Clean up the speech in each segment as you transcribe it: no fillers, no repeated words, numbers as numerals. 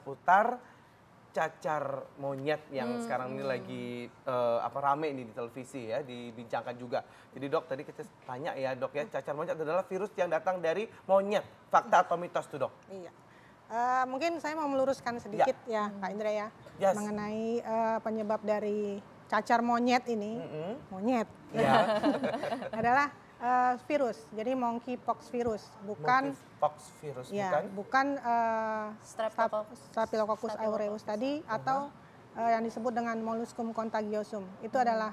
seputar cacar monyet yang sekarang ini lagi rame ini di televisi ya, dibincangkan juga. Jadi Dok, tadi kita tanya ya Dok ya, cacar monyet adalah virus yang datang dari monyet. Fakta atau mitos tuh Dok? Iya. Mungkin saya mau meluruskan sedikit ya Pak Indra ya, mengenai penyebab dari cacar monyet ini. Monyet adalah virus, jadi monkeypox virus, bukan monkeypox virus, bukan Staphylococcus aureus tadi atau yang disebut dengan molluscum contagiosum. Itu adalah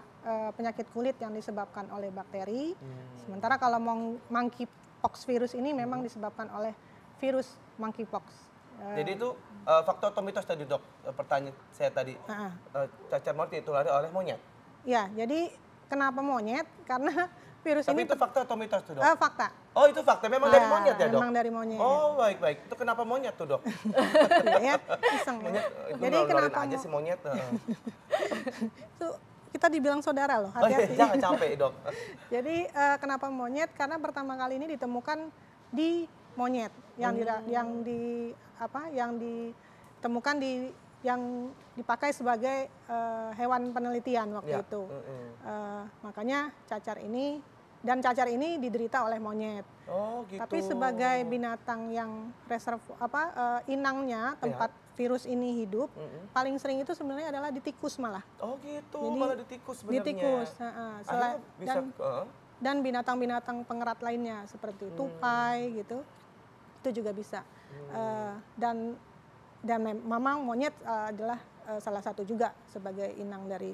penyakit kulit yang disebabkan oleh bakteri. Sementara kalau monkeypox virus ini memang disebabkan oleh virus monkeypox. Jadi itu fakta atau mitos tadi Dok? Pertanyaan saya tadi, cacar monyet ditulari oleh monyet? Ya, jadi kenapa monyet? Karena virus Tapi ini... itu fakta atau mitos tuh Dok? Fakta. Oh itu fakta, memang dari monyet ya Dok? Memang dari monyet. Oh baik-baik, itu kenapa monyet tuh Dok? Ya, iseng. Monyet, itu jadi kenapa aja sih monyet? Itu kita dibilang saudara loh, hati-hati. Jangan capek Dok. Jadi kenapa monyet? Karena pertama kali ini ditemukan di monyet yang ditemukan yang dipakai sebagai hewan penelitian waktu itu. Makanya cacar ini diderita oleh monyet. Oh, gitu. Tapi sebagai binatang yang inangnya tempat virus ini hidup, paling sering itu sebenarnya adalah di tikus malah. Oh gitu, jadi, malah di tikus sebenarnya. Di tikus. Dan binatang-binatang pengerat lainnya seperti tupai gitu, itu juga bisa. Dan memang monyet adalah salah satu juga sebagai inang dari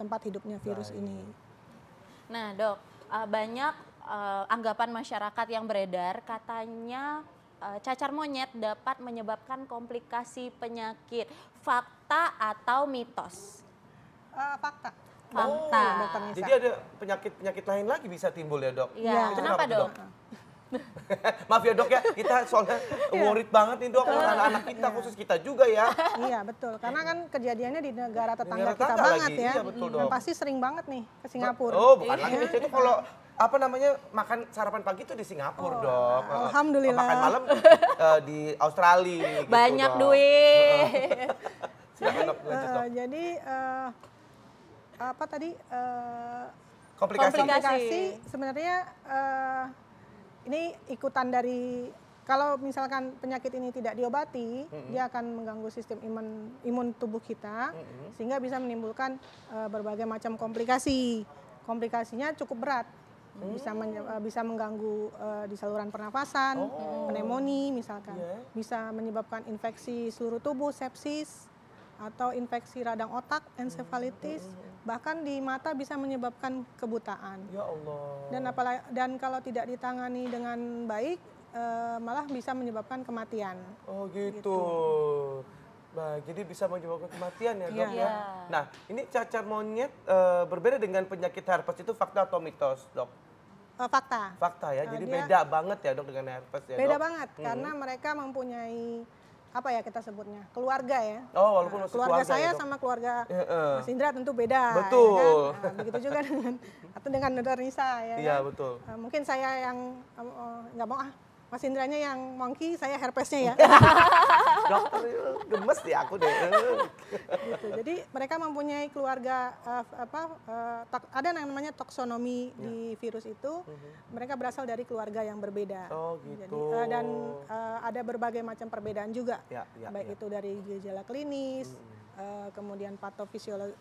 tempat hidupnya virus ini. Nah Dok, banyak anggapan masyarakat yang beredar katanya cacar monyet dapat menyebabkan komplikasi penyakit. Fakta atau mitos? Fakta. Fakta. Jadi ada penyakit lain lagi bisa timbul ya Dok? Iya. Kenapa Dok? Maaf ya Dok ya, kita soalnya worried banget nih Dok, anak-anak kita khusus kita juga ya. Iya betul, karena kan kejadiannya di negara tetangga kita banget ya. Iya, betul, Dok. Dan pasti sering banget nih ke Singapura. Oh bukan lagi, itu kalau makan sarapan pagi itu di Singapura Dok. Alhamdulillah. Makan malam di Australia. Gitu, banyak Dok. duit. Silakan Dok, lanjut Dok. Jadi komplikasi sebenarnya ini ikutan dari, kalau misalkan penyakit ini tidak diobati, dia akan mengganggu sistem imun tubuh kita, sehingga bisa menimbulkan berbagai macam komplikasi. Komplikasinya cukup berat, bisa mengganggu di saluran pernafasan, pneumonia misalkan, bisa menyebabkan infeksi seluruh tubuh, sepsis, atau infeksi radang otak, encephalitis, bahkan di mata bisa menyebabkan kebutaan. Ya Allah. Dan kalau tidak ditangani dengan baik, malah bisa menyebabkan kematian. Oh gitu. Baik, jadi bisa menyebabkan kematian ya Dok ya. Nah, ini cacar monyet berbeda dengan penyakit herpes, itu fakta atau mitos Dok? Fakta. Fakta ya, jadi beda banget ya Dok dengan herpes ya Dok? Beda banget, karena mereka mempunyai kita sebutnya keluarga ya. Oh, walaupun keluarga saya ya, sama keluarga Mas Indra tentu beda. Betul. Ya kan? Nah, begitu juga dengan Dr. Nisa ya. Iya kan? betul. Mungkin saya yang nggak mau Mas Indranya yang monkey, saya herpesnya ya. Dokter gemes ya aku deh. Gitu. Jadi mereka mempunyai keluarga ada yang namanya taksonomi di virus itu. Mereka berasal dari keluarga yang berbeda. Oh gitu. Jadi, dan ada berbagai macam perbedaan juga. Baik itu dari gejala klinis, kemudian patofisiologi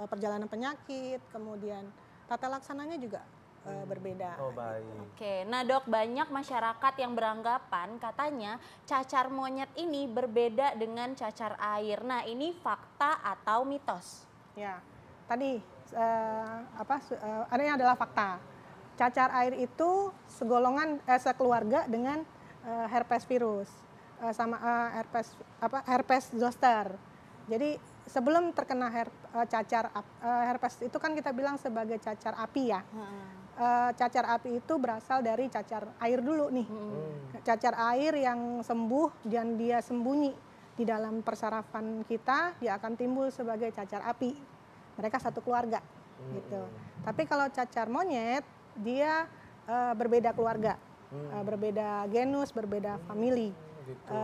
perjalanan penyakit, kemudian tata laksananya juga berbeda. Oh baik. Oke, nah Dok, banyak masyarakat yang beranggapan katanya cacar monyet ini berbeda dengan cacar air. Nah ini fakta atau mitos? Ya, tadi adanya adalah fakta. Cacar air itu sekeluarga dengan herpes virus, herpes zoster. Jadi sebelum terkena herpes itu kan kita bilang sebagai cacar api ya. Cacar api itu berasal dari cacar air dulu nih. Cacar air yang sembuh dan dia sembunyi di dalam persarafan kita, dia akan timbul sebagai cacar api. Mereka satu keluarga gitu. Tapi kalau cacar monyet dia berbeda keluarga, berbeda genus, berbeda famili. gitu.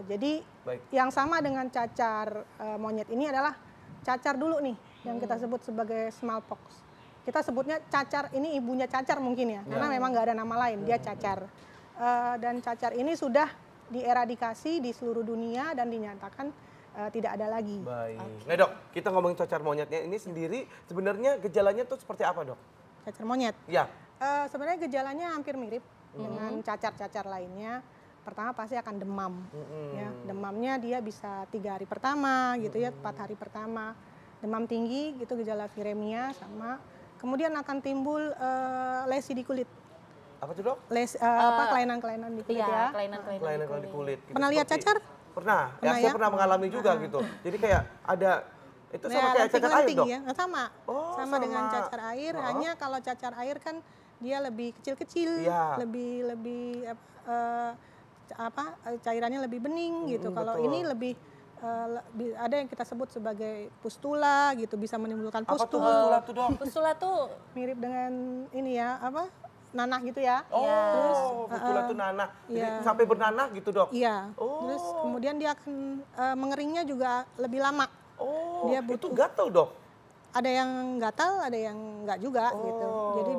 Jadi Baik. yang sama dengan cacar monyet ini adalah cacar dulu nih yang kita sebut sebagai smallpox. Kita sebutnya cacar, ini ibunya cacar mungkin ya, karena memang nggak ada nama lain, dia cacar. Dan cacar ini sudah dieradikasi di seluruh dunia dan dinyatakan tidak ada lagi. Baik. Nah dok, kita ngomongin cacar monyetnya ini sendiri, sebenarnya gejalanya tuh seperti apa dok? Cacar monyet. Ya. Sebenarnya gejalanya hampir mirip dengan cacar-cacar lainnya. Pertama pasti akan demam, ya. Demamnya dia bisa 3 hari pertama, gitu ya, 4 hari pertama. Demam tinggi, gitu gejala viremia sama. Kemudian akan timbul lesi di kulit. Apa tuh dok? Kelainan-kelainan di kulit ya. Kelainan di kulit. Gitu. Pernah lihat cacar? Pernah. Ya, saya pernah mengalami juga gitu. Jadi kayak ada itu sama kayak cacar air dok. Ya? Sama. Oh, sama dengan cacar air. Hanya kalau cacar air kan dia lebih kecil-kecil, lebih cairannya lebih bening gitu. Kalau ini lebih ada yang kita sebut sebagai pustula gitu, bisa menimbulkan Apa tuh pustul. pustula tuh dok? Pustula tuh Mirip dengan ini ya, nanah gitu ya. Oh, Terus pustula tuh nanah. Jadi iya. sampai bernanah gitu dok? Iya. Oh. Terus kemudian dia akan mengeringnya juga lebih lama. Oh, Dia itu gatal dok? Ada yang gatal, ada yang enggak juga gitu. Jadi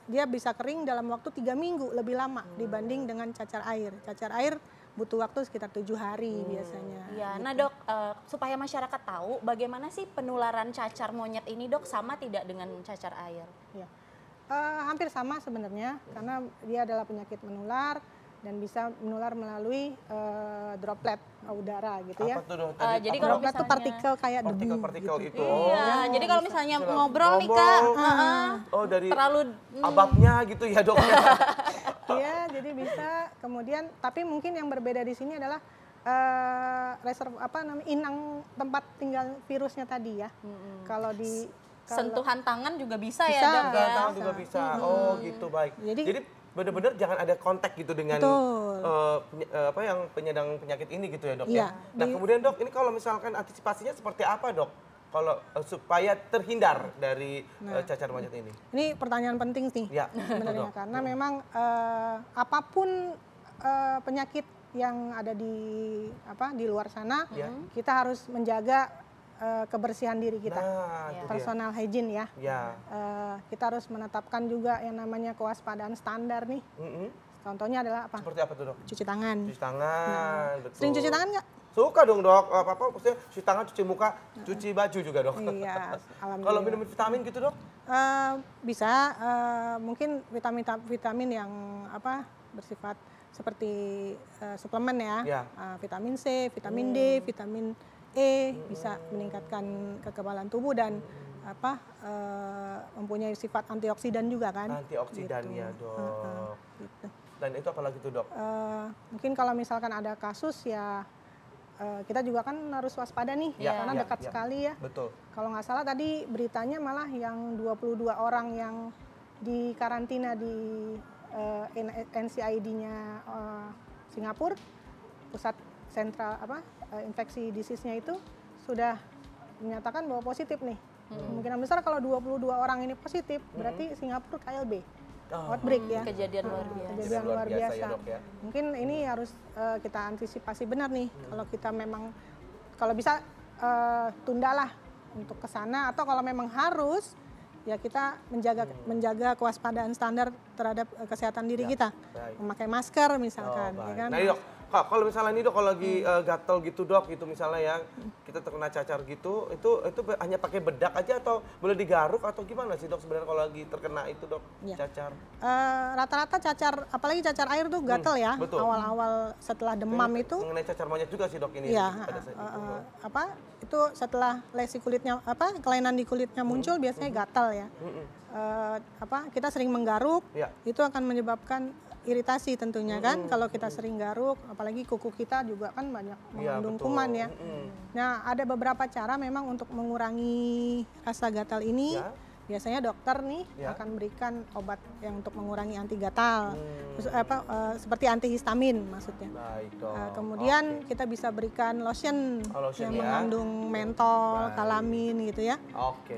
dia bisa kering dalam waktu 3 minggu lebih lama dibanding dengan cacar air. Cacar air butuh waktu sekitar 7 hari biasanya. Iya, nah dok, supaya masyarakat tahu bagaimana sih penularan cacar monyet ini dok, sama tidak dengan cacar air? Ya. Hampir sama sebenarnya karena dia adalah penyakit menular dan bisa menular melalui droplet udara gitu ya. Apa tuh dok? Jadi kalau Droplet itu partikel kayak debu. Partikel-partikel gitu. itu. Iya, jadi kalau misalnya ngobrol nih kak, Oh dari terlalu ababnya gitu ya dok? Iya, jadi bisa. Kemudian, tapi mungkin yang berbeda di sini adalah inang tempat tinggal virusnya tadi ya. Kalau di sentuhan tangan juga bisa ya Bisa. dok ya? Tangan juga bisa. Oh gitu baik. Jadi benar-benar jangan ada kontak gitu dengan yang penyandang penyakit ini gitu ya dok Iya, ya. Nah kemudian dok, ini kalau misalkan antisipasinya seperti apa dok? Kalau supaya terhindar dari cacar monyet ini? Ini pertanyaan penting sih Ya, sebenarnya betul. karena memang apapun penyakit yang ada di luar sana, kita harus menjaga kebersihan diri kita. Nah, itu dia. Personal hygiene ya. Ya. Kita harus menetapkan juga yang namanya kewaspadaan standar nih. Contohnya adalah apa? Seperti apa tuh dok? Cuci tangan. Cuci tangan, betul. Sering cuci tangan nggak? Suka dong dok, apa-apa maksudnya cuci tangan, cuci muka, cuci baju juga dok. Iya, alhamdulillah. Kalau minum vitamin gitu dok? Bisa, mungkin vitamin yang bersifat seperti suplemen ya. Ya. Vitamin C, vitamin D, vitamin E bisa meningkatkan kekebalan tubuh dan mempunyai sifat antioksidan juga kan. Antioksidan Gitu. ya dok. Gitu. Dan itu apalagi tuh dok? Mungkin kalau misalkan ada kasus ya kita juga kan harus waspada nih karena dekat sekali ya. Betul. Kalau nggak salah tadi beritanya malah yang 22 orang yang di karantina di NCID-nya Singapura, pusat sentral infeksi disease-nya itu sudah menyatakan bahwa positif nih. Kemungkinan besar kalau 22 orang ini positif berarti Singapura KLB. Outbreak ya. Kejadian luar biasa. Kejadian luar biasa. Ya, dok, ya. Mungkin ini harus kita antisipasi benar nih. Kalau kita memang kalau bisa tundalah untuk ke sana atau kalau memang harus ya kita menjaga kewaspadaan standar terhadap kesehatan diri kita. Baik. Memakai masker misalkan ya kan. Nah ini dok, kalau misalnya ini dok kalau lagi gatel gitu dok, itu misalnya ya kita terkena cacar gitu, itu hanya pakai bedak aja atau boleh digaruk atau gimana sih dok sebenarnya kalau lagi terkena itu dok cacar? Rata-rata cacar, apalagi cacar air tuh gatel ya. betul. Awal-awal setelah demam itu. Mengenai cacar monyet juga sih dok ini. Iya, pada saat itu. itu setelah lesi kulitnya kelainan di kulitnya muncul biasanya gatal ya. Kita sering menggaruk, itu akan menyebabkan iritasi tentunya kan. Kalau kita sering garuk, apalagi kuku kita juga kan banyak mengandung kuman ya. Nah, ada beberapa cara memang untuk mengurangi rasa gatal ini. Biasanya dokter nih akan berikan obat yang untuk mengurangi anti gatal, seperti antihistamin maksudnya. Baik, dok. Kemudian kita bisa berikan lotion yang mengandung mentol, kalamin gitu ya.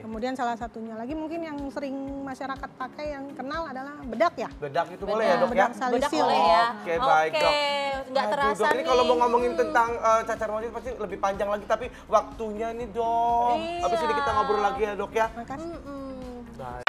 Kemudian salah satunya lagi mungkin yang sering masyarakat pakai yang kenal adalah bedak ya. Bedak itu boleh ya dok ya? Bedak salisil. Boleh ya. Oke, baik dok. nggak terasa Dok, ini nih. kalau mau ngomongin tentang cacar monyet pasti lebih panjang lagi, tapi waktunya nih dok. Iya. Habis ini kita ngobrol lagi ya dok ya. Makasih. Mm-mm. Baik.